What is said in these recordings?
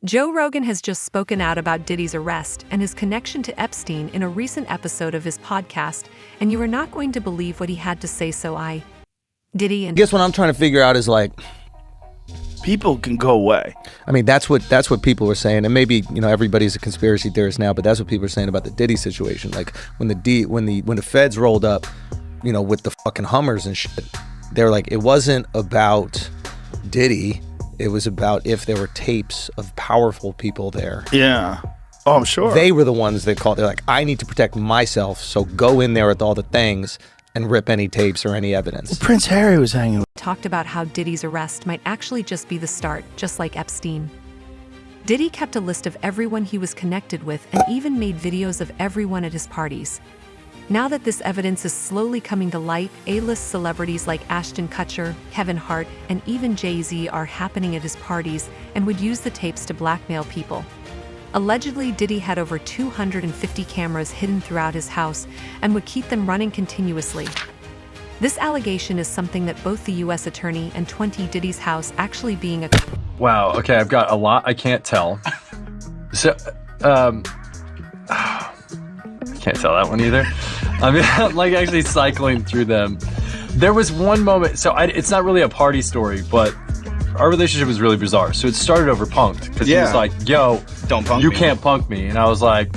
Joe Rogan has just spoken out about Diddy's arrest and his connection to Epstein in a recent episode of his podcast, and you are not going to believe what he had to say, so Diddy and... I guess what I'm trying to figure out is like... People can go away. I mean, that's what people were saying, and maybe, you know, everybody's a conspiracy theorist now, but that's what people are saying about the Diddy situation. Like, when the feds rolled up, you know, with the fucking Hummers and shit, they're like, it wasn't about Diddy. It was about if there were tapes of powerful people there. Yeah. Oh, I'm sure. They were the ones that called. They're like, I need to protect myself, so go in there with all the things and rip any tapes or any evidence. Well, Prince Harry was hanging with. Talked about how Diddy's arrest might actually just be the start, just like Epstein. Diddy kept a list of everyone he was connected with and even made videos of everyone at his parties. Now that this evidence is slowly coming to light, A-list celebrities like Ashton Kutcher, Kevin Hart, and even Jay-Z are happening at his parties and would use the tapes to blackmail people. Allegedly, Diddy had over 250 cameras hidden throughout his house and would keep them running continuously. This allegation is something that both the U.S. attorney and 20 Diddy's house actually being a... Wow, okay, I've got a lot I can't tell. So, can't tell that one either. I mean, I'm like actually cycling through them. There was one moment, so it's not really a party story, but our relationship was really bizarre. So it started over punked, because he was like, yo, don't punk you me. can't punk me. And I was like,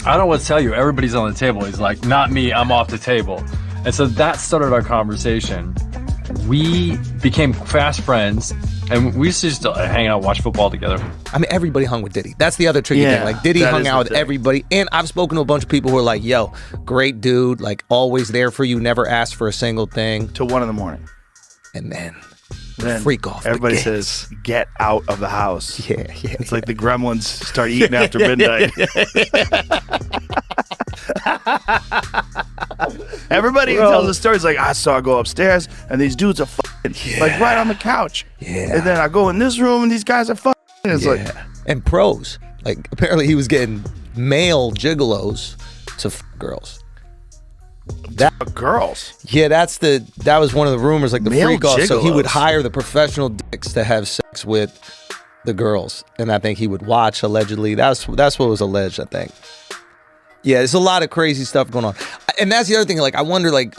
I don't know what to tell you. Everybody's on the table. He's like, not me, I'm off the table. And so that started our conversation. We became fast friends, and we used to just hang out, watch football together. I mean, everybody hung with Diddy. That's the other tricky thing. Like, Diddy hung out with everybody. And I've spoken to a bunch of people who are like, yo, great dude, like always there for you, never asked for a single thing. Till 1 a.m. And then freak off. Everybody says, get out of the house. Yeah. It's like the gremlins start eating after midnight. Everybody who tells the stories like, I saw her go upstairs and these dudes are fucking like right on the couch. Yeah. And then I go in this room and these guys are fucking. It's like, and pros. Like, apparently he was getting male gigolos to girls. Girls. Yeah, that was one of the rumors, like the Male freak off. So he would gigolos. hire the professional dicks to have sex with the girls, and I think he would watch. Allegedly, that's what was alleged. I think. Yeah, there's a lot of crazy stuff going on, and that's the other thing. Like, I wonder, like,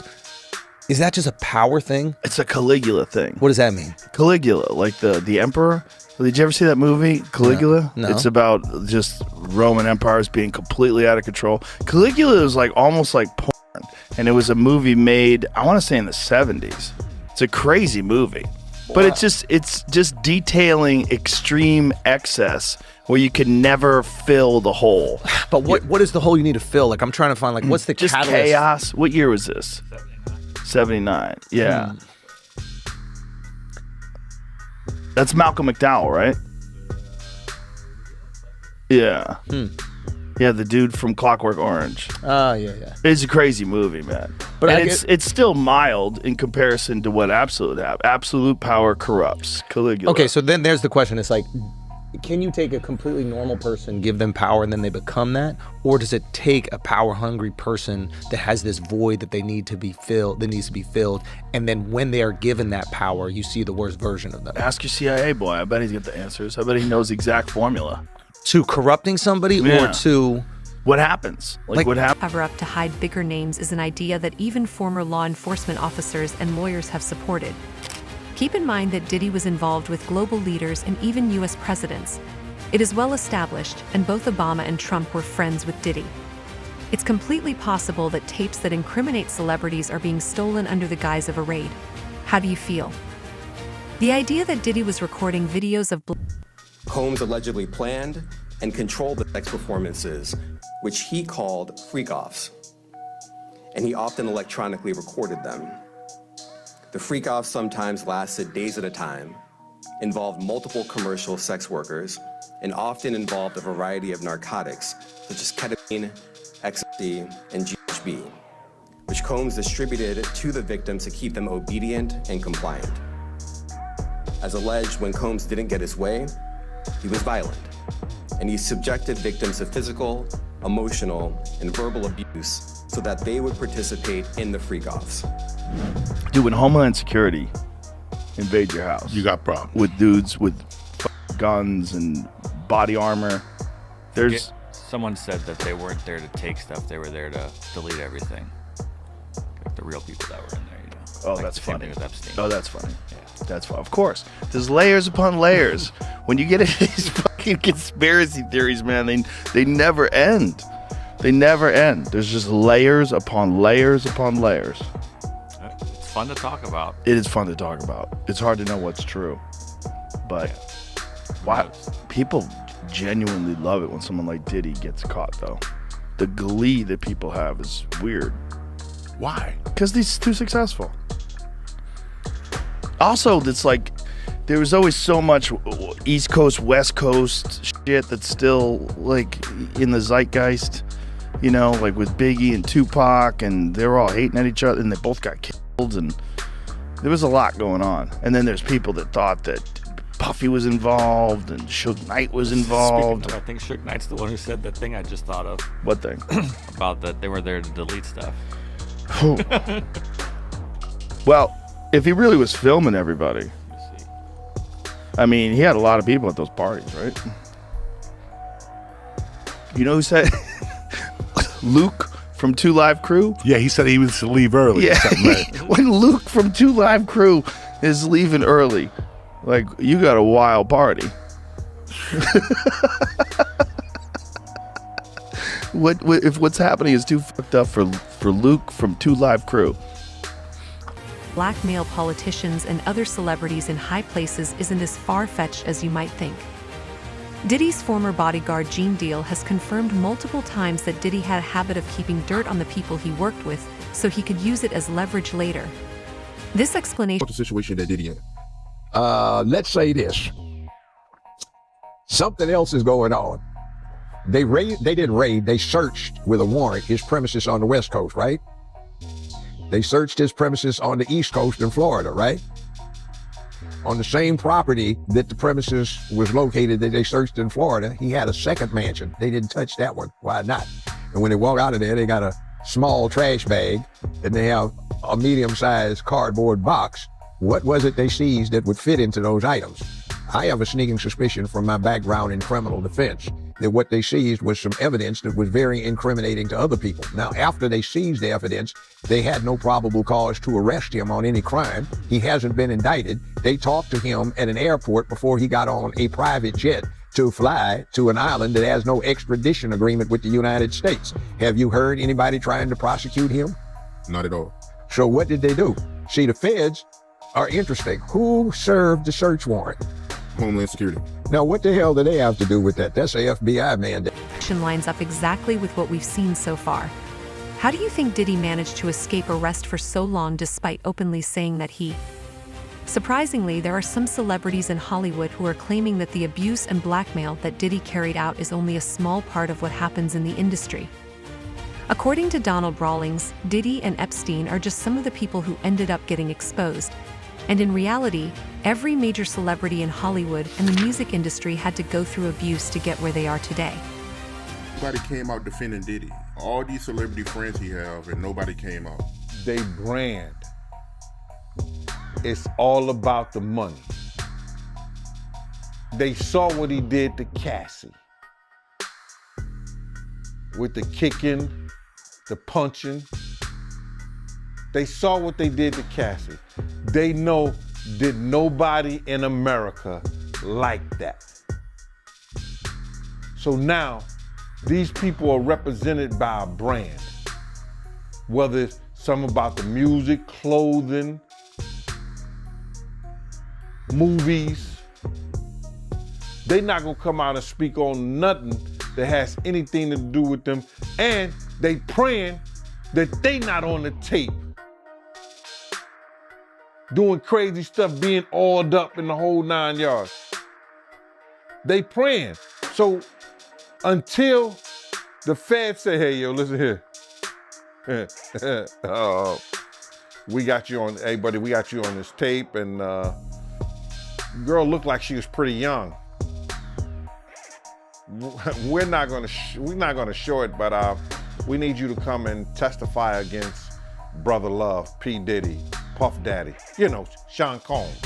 is that just a power thing? It's a Caligula thing. What does that mean? Caligula, like the emperor. Did you ever see that movie, Caligula? No. It's about just Roman empires being completely out of control. Caligula is like almost like porn. And it was a movie made, I want to say in the 70s. It's a crazy movie. But it's just detailing extreme excess where you can never fill the hole. But what is the hole you need to fill? Like, I'm trying to find, like, what's the just catalyst? chaos. What year was this? 79. Yeah. That's Malcolm McDowell, right? Yeah. Yeah, the dude from Clockwork Orange. Oh, yeah. It's a crazy movie, man. But and it's still mild in comparison to what absolute power corrupts. Caligula. Okay, so then there's the question. It's like, can you take a completely normal person, give them power, and then they become that? Or does it take a power-hungry person that has this void that needs to be filled, and then when they are given that power, you see the worst version of them? Ask your CIA boy. I bet he's got the answers. I bet he knows the exact formula. To corrupting somebody or to... What happens? Like what happens? Cover up to hide bigger names is an idea that even former law enforcement officers and lawyers have supported. Keep in mind that Diddy was involved with global leaders and even U.S. presidents. It is well established, and both Obama and Trump were friends with Diddy. It's completely possible that tapes that incriminate celebrities are being stolen under the guise of a raid. How do you feel? The idea that Diddy was recording videos of... Combs allegedly planned and controlled the sex performances, which he called freak-offs, and he often electronically recorded them. The freak-offs sometimes lasted days at a time, involved multiple commercial sex workers, and often involved a variety of narcotics, such as ketamine, ecstasy, and GHB, which Combs distributed to the victims to keep them obedient and compliant. As alleged, when Combs didn't get his way, he was violent, and he subjected victims to physical, emotional, and verbal abuse so that they would participate in the freak-offs. Dude, when Homeland Security invade your house, You got problems. with dudes with guns and body armor. There's someone said that they weren't there to take stuff; they were there to delete everything. Like the real people that were in there, you know. Oh, like that's the same funny. thing with Epstein. Oh, that's funny. Yeah. That's fun. Of course. There's layers upon layers. When you get into these fucking conspiracy theories, man, they never end. They never end. There's just layers upon layers upon layers. It's fun to talk about. It is fun to talk about. It's hard to know what's true. But wow, people genuinely love it when someone like Diddy gets caught, though. The glee that people have is weird. Why? Because he's too successful. Also, it's like there was always so much East Coast, West Coast shit that's still like in the zeitgeist, you know, like with Biggie and Tupac, and they were all hating at each other, and they both got killed, and there was a lot going on. And then there's people that thought that Puffy was involved and Suge Knight was involved. I think Suge Knight's the one who said that thing I just thought of. What thing? About that they were there to delete stuff. Well, if he really was filming everybody, I mean, he had a lot of people at those parties, right? You know who said Luke from 2 Live Crew? Yeah, he said he was to leave early. Yeah, when Luke from 2 Live Crew is leaving early, like, you got a wild party. What if what's happening is too fucked up for Luke from 2 Live Crew? Black male politicians and other celebrities in high places isn't as far-fetched as you might think. Diddy's former bodyguard Gene Deal has confirmed multiple times that Diddy had a habit of keeping dirt on the people he worked with so he could use it as leverage later. This explanation... What the situation that Diddy in? Let's say this. Something else is going on. They searched with a warrant his premises on the West Coast, right? They searched his premises on the East Coast in Florida, right? On the same property that the premises was located that they searched in Florida, he had a second mansion. They didn't touch that one. Why not? And when they walk out of there, they got a small trash bag and they have a medium-sized cardboard box. What was it they seized that would fit into those items? I have a sneaking suspicion from my background in criminal defense that what they seized was some evidence that was very incriminating to other people. Now, after they seized the evidence, they had no probable cause to arrest him on any crime. He hasn't been indicted. They talked to him at an airport before he got on a private jet to fly to an island that has no extradition agreement with the United States. Have you heard anybody trying to prosecute him? Not at all. So what did they do? See, the feds are interesting. Who served the search warrant? Homeland Security. Now, what the hell do they have to do with that? That's a FBI mandate. Lines up exactly with what we've seen so far. How do you think Diddy managed to escape arrest for so long despite openly saying that he... Surprisingly, there are some celebrities in Hollywood who are claiming that the abuse and blackmail that Diddy carried out is only a small part of what happens in the industry. According to Donald Rawlings, Diddy and Epstein are just some of the people who ended up getting exposed. And in reality, every major celebrity in Hollywood and the music industry had to go through abuse to get where they are today. Nobody came out defending Diddy. All these celebrity friends he have, and nobody came out. They brand. It's all about the money. They saw what he did to Cassie. With the kicking, the punching. They saw what they did to Cassie. They know that nobody in America liked that. So now, these people are represented by a brand. Whether it's something about the music, clothing, movies. They're not gonna come out and speak on nothing that has anything to do with them. And they praying that they not on the tape. Doing crazy stuff, being oiled up in the whole 9 yards. They praying. So until the feds say, hey, yo, listen here. We got you on, hey, buddy, we got you on this tape. And girl looked like she was pretty young. We're not gonna show it, but we need you to come and testify against Brother Love, P. Diddy, Puff Daddy, you know, Sean Combs.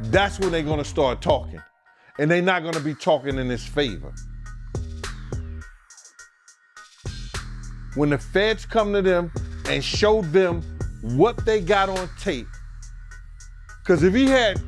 that's when they're gonna start talking. And they're not gonna be talking in his favor. When the feds come to them and show them what they got on tape, because if he had